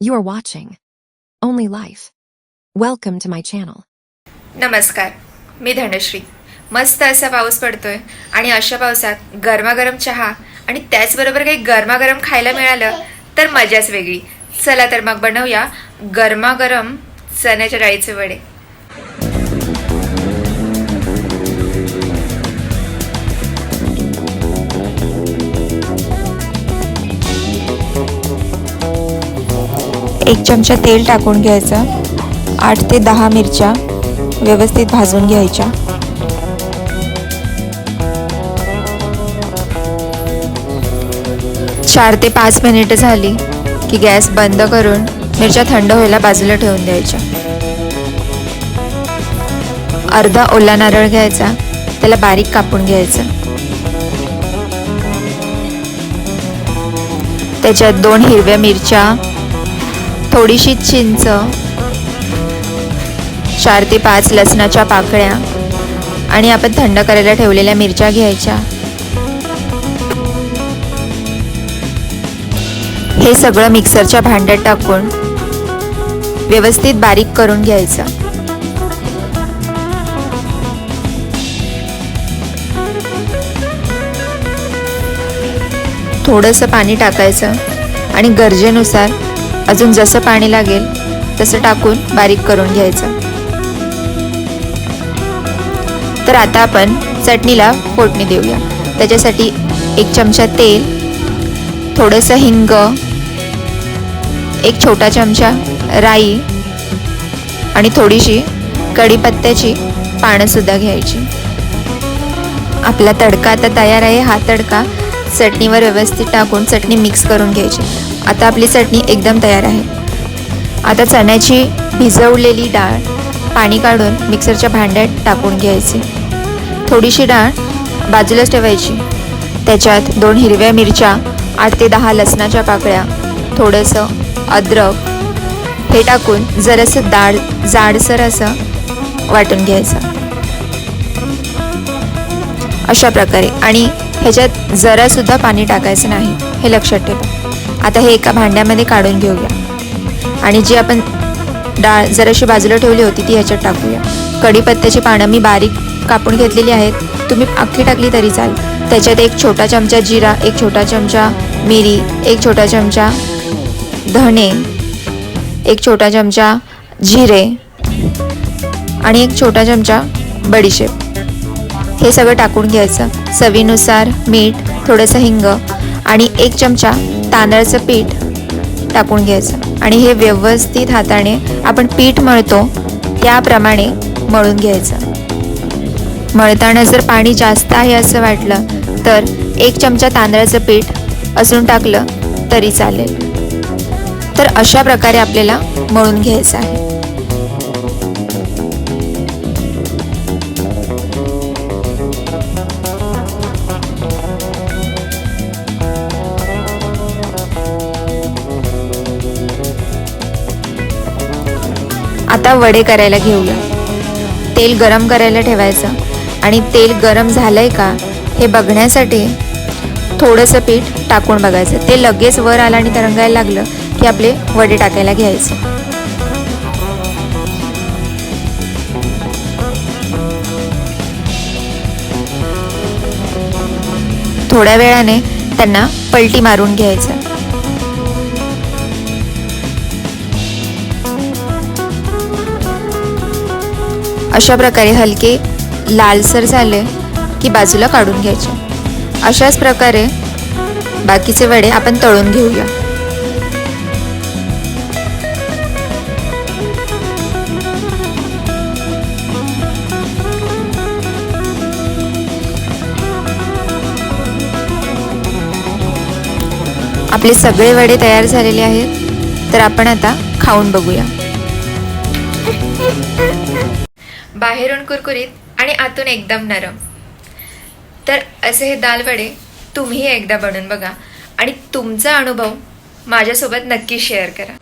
You are watching Only Life. Welcome to my channel. नमस्कार, मी धनश्री. मस्त असा पाऊस पडतोय आणि अशा पावसात गरमागरम चहा आणि त्याचबरोबर काही गरमागरम खायला मिळालं तर मजाच वेगळी. चला तर मग बनवूया गरमागरम चण्याच्या डाळीचे वडे. एक चमचा तेल टाकून घ्यायचं. 8 ते 10 मिरच्या व्यवस्थित भाजून घ्यायच्या. चार ते 5 मिनिटं झाली की गॅस बंद करून मिरच्या थंड व्हायला बाजूला ठेवून द्यायच्या. अर्धा ओला नारळ घ्यायचा, त्याला बारीक कापून घ्यायचं. त्याच्यात 2 हिरव्या मिरच्या, थोडीशी चिंच, 4 ते 5 लसणाच्या पाकळ्या आणि आपण थंड करायला ठेवलेल्या मिरच्या घ्यायच्या. हे सगळं मिक्सरच्या भांड्यात टाकून व्यवस्थित बारीक करून घ्यायचं. थोडंसं पाणी टाकायचं आणि गरजेनुसार अजून जसं पाणी लागेल तसं टाकून बारीक करून घ्यायचं. तर आता आपण चटणीला फोडणी देऊया. त्याच्यासाठी 1 चमचा तेल, थोडंसं हिंग, 1 छोटा चमचा राई आणि थोडीशी कढीपत्त्याची पानं सुद्धा घ्यायची. आपला तडका आता तयार आहे. हा तडका चटणीवर व्यवस्थित टाकून चटणी मिक्स करून घ्यायची. आता आपली चटणी एकदम तयार आहे. आता चण्याची भिजवलेली डाळ पाणी काढून मिक्सरच्या भांड्यात टाकून घ्यायची. थोडीशी डाळ बाजूलाच ठेवायची. त्याच्यात 2 हिरव्या मिरच्या, 8 ते 10 लसणाच्या पाकळ्या, थोडंसं अद्रक हे टाकून जरासं डाळ जाडसर असं वाटून घ्यायचं अशा प्रकारे. आणि ह्याच्यात जरासुद्धा पाणी टाकायचं नाही, हे लक्षात ठेवा. आता हे एका भांड्यामध्ये काढून घेऊया आणि जी आपण डाळ जराशी बाजूला ठेवली होती ती ह्याच्यात टाकूया. कढीपत्त्याची पानं मी बारीक कापून घेतलेली आहेत, तुम्ही अख्खी टाकली तरी चालेल. त्याच्यात 1 छोटा चमचा जिरा, 1 छोटा चमचा मिरी, 1 छोटा चमचा धणे, 1 छोटा चमचा जिरे आणि 1 छोटा चमचा बडीशेप हे सगळं टाकून घ्यायचं. चवीनुसार मीठ, थोडंसं हिंग आणि 1 चमचा तांदळाचं पीठ टाकून घ्यायचं आणि हे व्यवस्थित हाताने आपण पीठ मळतो त्याप्रमाणे मळून घ्यायचं. मळताना जर पाणी जास्त आहे असं वाटलं तर 1 चमचा तांदळाचं पीठ अजून टाकलं तरी चालेल. तर अशा प्रकारे आपल्याला मळून घ्यायचं आहे. आता वडे करायला घेऊया. तेल गरम करायला ठेवायचं आणि तेल गरम झालंय का हे बघण्यासाठी थोडंसं पीठ टाकून बघायचं. ते लगेच वर आलं आणि तरंगायला लागलं की आपले वडे टाकायला घ्यायचे. थोड्या वेळाने त्यांना पलटी मारून घ्यायचं. अशा प्रकारे हलके लालसर झाले की बाजूला काढून घ्यायचे. अशाच प्रकारे बाकीचे वडे आपण तळून घेऊया. आपले सगळे वडे तयार झालेले आहेत. तर आपण आता खाऊन बघूया. बाहेरून कुरकुरीत आणि आतून एकदम नरम. तर असे हे दाल वडे तुम्ही एकदा बनवून बघा आणि तुमचा अनुभव माझ्यासोबत नक्की शेअर करा.